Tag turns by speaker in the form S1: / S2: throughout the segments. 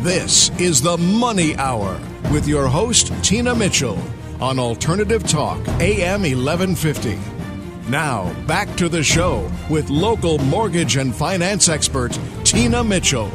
S1: This is the Money Hour with your host, Tina Mitchell, on Alternative Talk, AM 1150. Now, back to the show with local mortgage and finance expert, Tina Mitchell.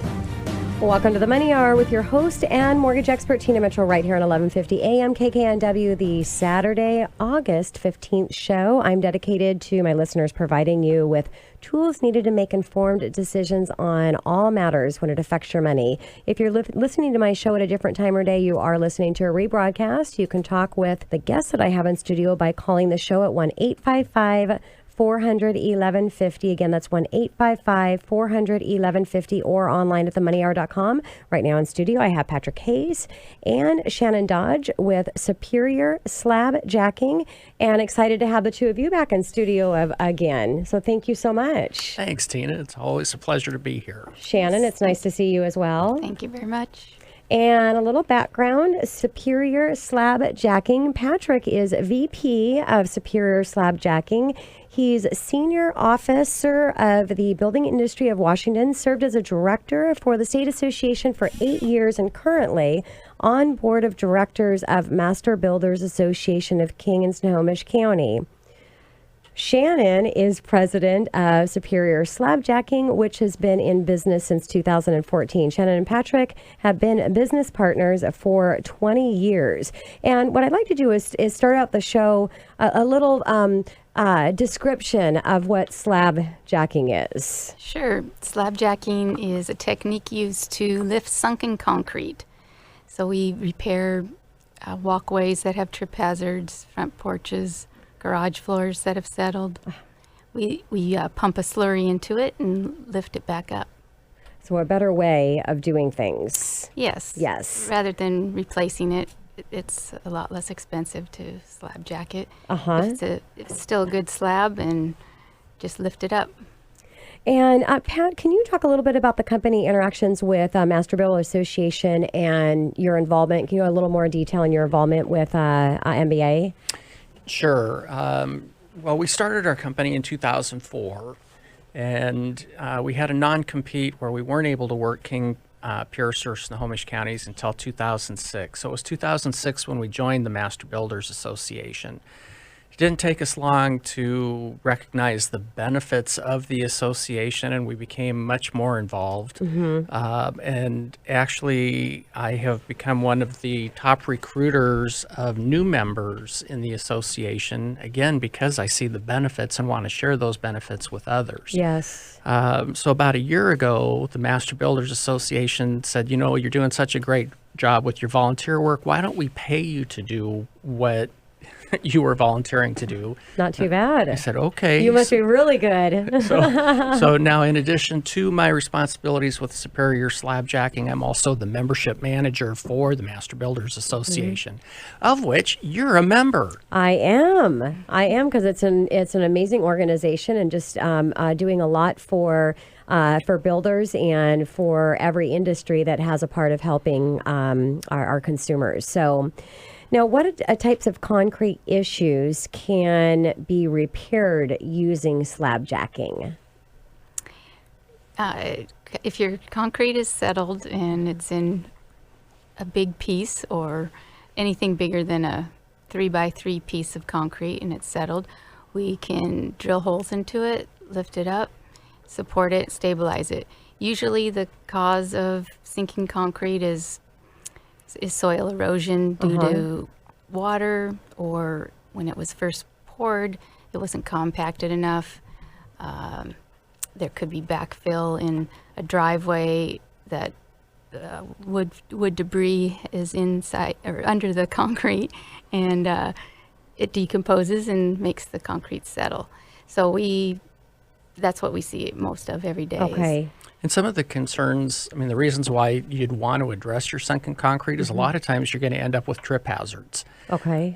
S2: Welcome to the Money Hour with your host and mortgage expert, Tina Mitchell, right here on 1150 AM KKNW, the Saturday, August 15th show. I'm dedicated to my listeners providing you with tools needed to make informed decisions on all matters when it affects your money. If you're listening to my show at a different time or day, you are listening to a rebroadcast. You can talk with the guests that I have in studio by calling the show at 1-855-400-1150. Again, that's 1-855-400-1150 or online at themoneyhour.com. Right now in studio, I have Patrick Hayes and Shannon Dodge with Superior Slabjacking, and excited to have the two of you back in studio again. So thank you so much.
S3: Thanks, Tina. It's always a pleasure to be here.
S2: Shannon, it's nice to see you as well.
S4: Thank you very much.
S2: And a little background, Superior Slabjacking. Patrick is VP of Superior Slabjacking. He's Senior Officer of the Building Industry of Washington, served as a director for the State Association for 8 years, and currently on board of directors of Master Builders Association of King and Snohomish County. Shannon is president of Superior Slabjacking, which has been in business since 2014. Shannon and Patrick have been business partners for 20 years. And what I'd like to do is start out the show a little description of what slabjacking is.
S4: Sure. Slabjacking is a technique used to lift sunken concrete. So we repair walkways that have trip hazards, front porches, garage floors that have settled. We pump a slurry into it and lift it back up.
S2: So a better way of doing things.
S4: Yes.
S2: Yes.
S4: Rather than replacing it, it's a lot less expensive to slabjack it. It's still a good slab, and just lift it up.
S2: And Pat, can you talk a little bit about the company interactions with Master Builder Association and your involvement? Can you go a little more detail on your involvement with MBA?
S3: Sure. Well, we started our company in 2004, and we had a non-compete where we weren't able to work King, Pierce, or Snohomish counties until 2006. So it was 2006 when we joined the Master Builders Association. It didn't take us long to recognize the benefits of the association, and we became much more involved. And actually, I have become one of the top recruiters of new members in the association, again, because I see the benefits and want to share those benefits with others.
S2: Yes.
S3: So about a year ago, the Master Builders Association said, you know, you're doing such a great job with your volunteer work. Why don't we pay you to do what you were volunteering to do?
S2: Not too bad.
S3: I said, okay.
S2: You must be really good.
S3: So now, in addition to my responsibilities with Superior Slabjacking, I'm also the membership manager for the Master Builders Association, of which you're a member.
S2: I am because it's an amazing organization, and just doing a lot for builders and for every industry that has a part of helping our consumers. So now, what types of concrete issues can be repaired using slabjacking?
S4: If your concrete is settled and it's in a big piece or anything bigger than a 3x3 piece of concrete and it's settled, we can drill holes into it, lift it up, support it, stabilize it. Usually the cause of sinking concrete is soil erosion due to water, or when it was first poured, it wasn't compacted enough. There could be backfill in a driveway that wood debris is inside or under the concrete, and it decomposes and makes the concrete settle. So that's what we see most of every day.
S2: Okay.
S3: And some of the concerns, I mean, the reasons why you'd want to address your sunken concrete is a lot of times you're going to end up with trip hazards.
S2: Okay.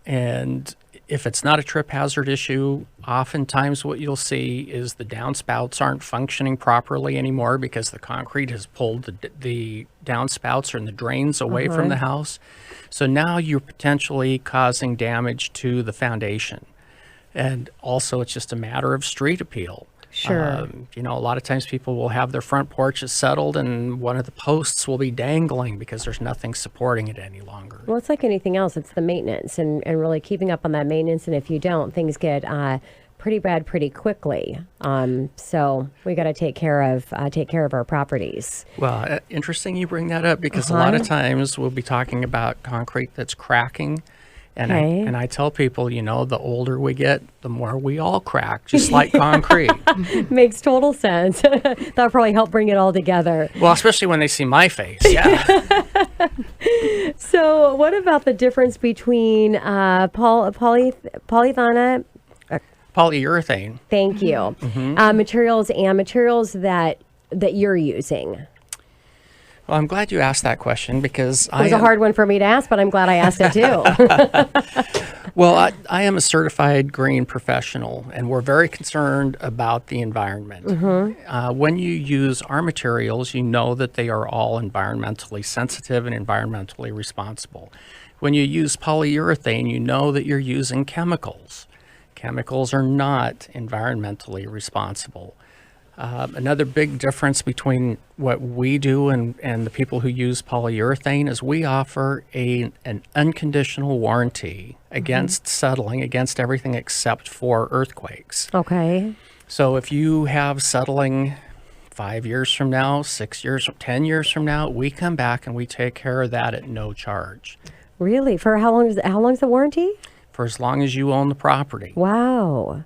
S3: And if it's not a trip hazard issue, oftentimes what you'll see is the downspouts aren't functioning properly anymore because the concrete has pulled the downspouts or the drains away from the house. So now you're potentially causing damage to the foundation. And also it's just a matter of street appeal.
S2: Sure.
S3: A lot of times people will have their front porches settled and one of the posts will be dangling because there's nothing supporting it any longer.
S2: Well, it's like anything else. It's the maintenance and really keeping up on that maintenance. And if you don't, things get pretty bad pretty quickly. So we got to take care of our properties.
S3: Well, interesting you bring that up because a lot of times we'll be talking about concrete that's cracking. And,
S2: Okay.
S3: I tell people, the older we get, the more we all crack, just like concrete.
S2: Makes total sense. That'll probably help bring it all together.
S3: Well, especially when they see my face. Yeah.
S2: So, what about the difference between polythana?
S3: Polyurethane.
S2: Thank you. Materials and materials that you're using.
S3: Well, I'm glad you asked that question because
S2: It was a hard one for me to ask, but I'm glad I asked it too.
S3: Well, I am a certified green professional, and we're very concerned about the environment. When you use our materials, you know that they are all environmentally sensitive and environmentally responsible. When you use polyurethane, you know that you're using chemicals. Chemicals are not environmentally responsible. Another big difference between what we do and the people who use polyurethane is we offer an unconditional warranty against settling, against everything except for earthquakes.
S2: Okay.
S3: So if you have settling 5 years from now, 6 years, 10 years from now, we come back and we take care of that at no charge.
S2: Really? For how long is the warranty?
S3: For as long as you own the property.
S2: Wow.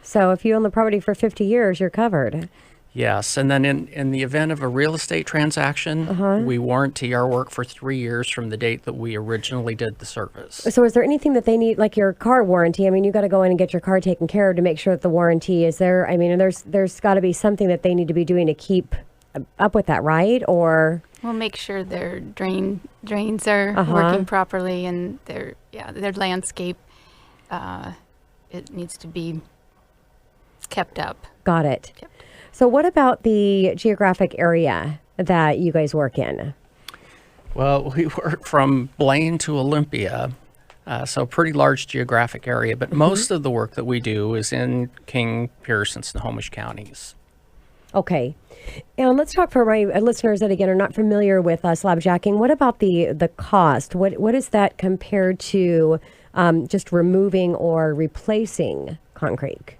S2: So if you own the property for 50 years, you're covered.
S3: Yes, and then in the event of a real estate transaction, we warranty our work for 3 years from the date that we originally did the service.
S2: So is there anything that they need, like your car warranty? I mean, you got to go in and get your car taken care of to make sure that the warranty is there. I mean, and there's got to be something that they need to be doing to keep up with that, right? Or
S4: We'll make sure their drains are working properly and their landscape, it needs to be kept up.
S2: got it. So what about the geographic area that you guys work in?
S3: Well, we work from Blaine to Olympia, so pretty large geographic area, but most of the work that we do is in King, Pierce, and Snohomish counties.
S2: Okay. And let's talk for my listeners that, again, are not familiar with slabjacking. What about the cost? What is that compared to just removing or replacing concrete?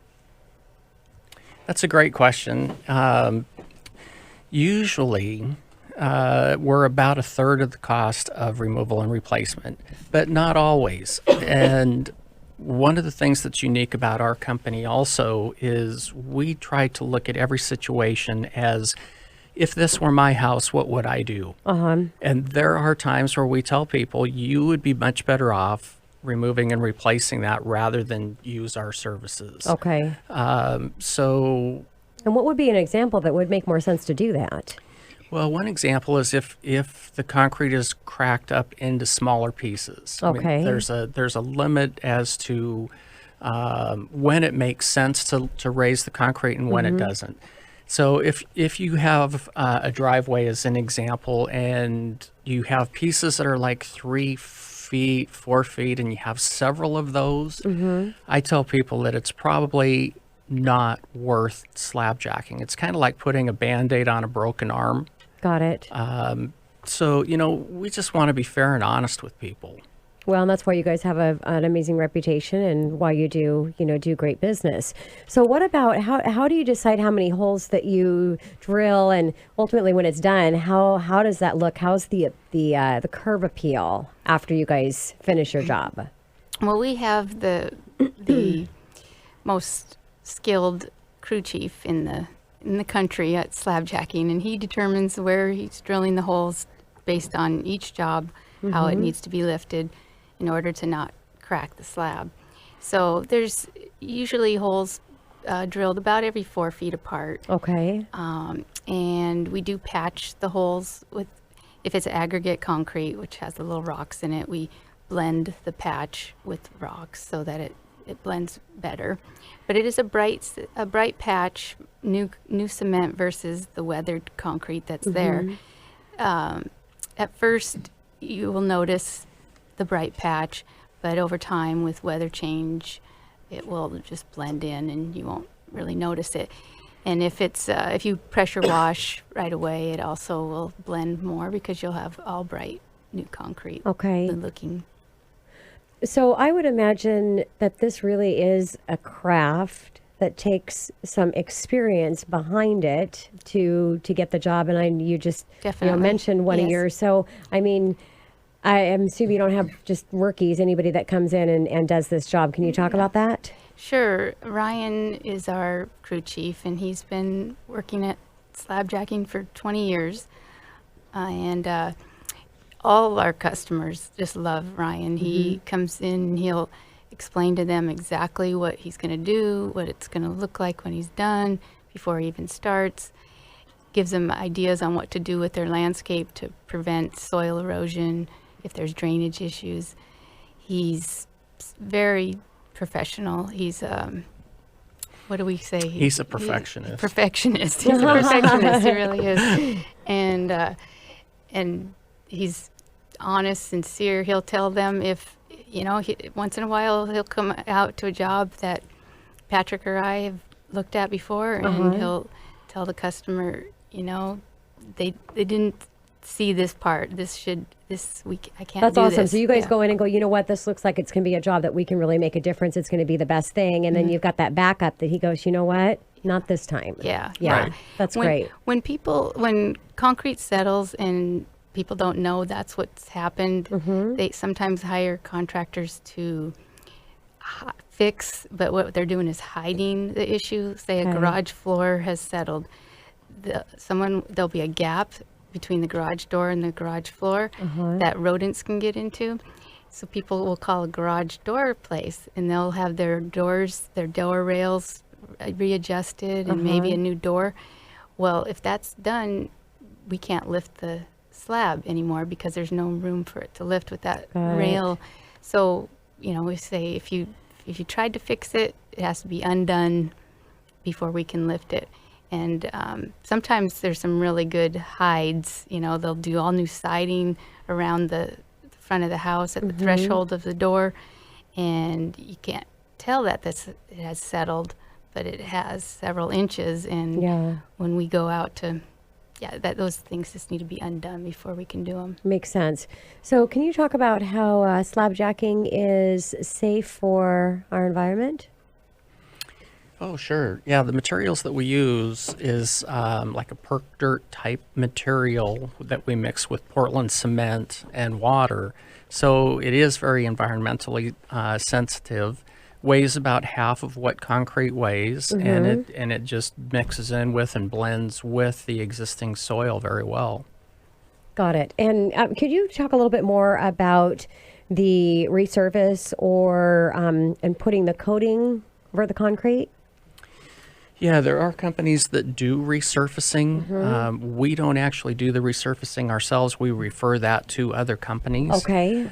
S3: That's a great question. Usually, we're about a third of the cost of removal and replacement, but not always. And one of the things that's unique about our company also is we try to look at every situation as, if this were my house, what would I do? And there are times where we tell people you would be much better off removing and replacing that rather than use our services.
S2: Okay.
S3: So,
S2: And what would be an example that would make more sense to do that?
S3: well, one example is if the concrete is cracked up into smaller pieces. I mean,
S2: Okay.
S3: there's a limit as to when it makes sense to raise the concrete and when it doesn't. So if you have a driveway as an example, and you have pieces that are like 3 feet, 4 feet, and you have several of those, I tell people that it's probably not worth slabjacking. It's kind of like putting a Band-Aid on a broken arm.
S2: Got it.
S3: So, we just want to be fair and honest with people.
S2: Well, and that's why you guys have an amazing reputation and why you do great business. So what about, how do you decide how many holes that you drill, and ultimately when it's done, how does that look? How's the curb appeal after you guys finish your job?
S4: Well, we have the most skilled crew chief in the country at slabjacking, and he determines where he's drilling the holes based on each job, how it needs to be lifted in order to not crack the slab. So there's usually holes drilled about every 4 feet apart.
S2: Okay.
S4: And we do patch the holes with, if it's aggregate concrete, which has the little rocks in it, we blend the patch with rocks so that it blends better. But it is a bright patch, new cement versus the weathered concrete that's there. At first, you will notice the bright patch, but over time with weather change, it will just blend in and you won't really notice it. And if you pressure wash right away, it also will blend more because you'll have all bright new concrete.
S2: Okay.
S4: Looking.
S2: So I would imagine that this really is a craft that takes some experience behind it to get the job. And you just
S4: Definitely.
S2: mentioned one of
S4: Yes.
S2: yours. So I mean, I am assuming you don't have just rookies, anybody that comes in and does this job. Can you talk about that?
S4: Sure. Ryan is our crew chief, and he's been working at slabjacking for 20 years. And all our customers just love Ryan. He comes in and he'll explain to them exactly what he's going to do, what it's going to look like when he's done, before he even starts. Gives them ideas on what to do with their landscape to prevent soil erosion, if there's drainage issues. He's very professional. He's what do we say?
S3: He's a perfectionist.
S4: Perfectionist. He's a perfectionist. He really is. And he's honest, sincere. He'll tell them if once in a while he'll come out to a job that Patrick or I have looked at before, and he'll tell the customer, they didn't see this part. I can't
S2: That's
S4: do
S2: awesome.
S4: this.
S2: So you guys
S4: Yeah.
S2: go in and go, you know what, this looks like it's going to be a job that we can really make a difference. It's going to be the best thing. And then you've got that backup that he goes, you know what, not this time.
S4: Yeah.
S2: Yeah.
S3: Right.
S2: That's
S4: when,
S2: great.
S4: When concrete settles and people don't know that's what's happened, they sometimes hire contractors to fix, but what they're doing is hiding the issue. Say
S2: Okay.
S4: a garage floor has settled. There'll be a gap between the garage door and the garage floor that rodents can get into. So people will call a garage door place, and they'll have their door rails readjusted and maybe a new door. Well, if that's done, we can't lift the slab anymore because there's no room for it to lift with that
S2: Got it.
S4: rail. So, we say if you tried to fix it, it has to be undone before we can lift it. And sometimes there's some really good hides. They'll do all new siding around the front of the house at the threshold of the door, and you can't tell that it has settled, but it has several inches. And when we go out those things just need to be undone before we can do them.
S2: Makes sense. So can you talk about how slabjacking is safe for our environment?
S3: Oh, sure. Yeah, the materials that we use is like a perk dirt type material that we mix with Portland cement and water. So it is very environmentally sensitive. Weighs about half of what concrete weighs, and it just mixes in with and blends with the existing soil very well.
S2: Got it. And could you talk a little bit more about the resurface or and putting the coating over the concrete?
S3: Yeah, there are companies that do resurfacing. We don't actually do the resurfacing ourselves. We refer that to other companies.
S2: Okay.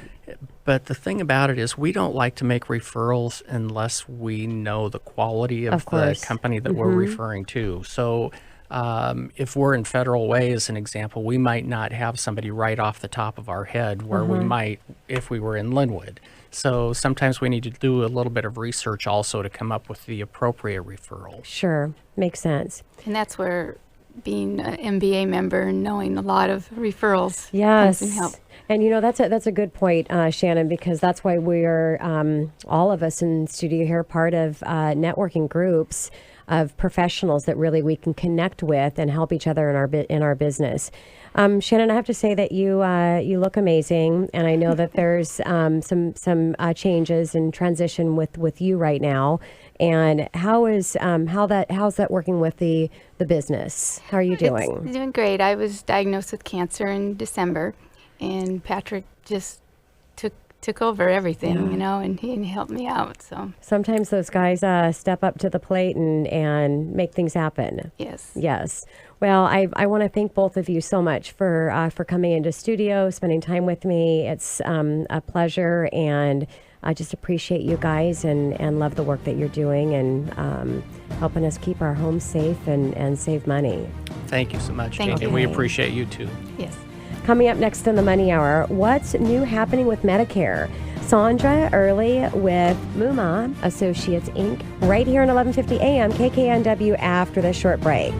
S3: But the thing about it is we don't like to make referrals unless we know the quality of the
S2: course.
S3: company that we're referring to. So if we're in Federal Way, as an example, we might not have somebody right off the top of our head where we might if we were in Linwood. So sometimes we need to do a little bit of research also to come up with the appropriate referral.
S2: Sure. Makes sense.
S4: And that's where being an MBA member and knowing a lot of referrals
S2: Yes.
S4: comes in help.
S2: And that's a good point, Shannon, because that's why we're all of us in studio here part of networking groups of professionals that really we can connect with and help each other in our business. Shannon, I have to say that you look amazing, and I know that there's some changes and transition with you right now. And how's that working with the business? How are you doing?
S4: It's doing great. I was diagnosed with cancer in December, and Patrick just took over everything, and he helped me out. So
S2: Sometimes those guys step up to the plate and make things happen.
S4: yes.
S2: Yes. Well, I want to thank both of you so much for coming into studio, spending time with me. It's a pleasure, and I just appreciate you guys and love the work that you're doing and helping us keep our homes safe and save money.
S3: Thank you so much,
S4: Thank
S3: Jane.
S4: you.
S3: We appreciate you too.
S4: Yes.
S2: Coming up next in the Money Hour, what's new happening with Medicare? Sandra Early with Muma Associates Inc. right here on 1150 AM KKNW after this short break.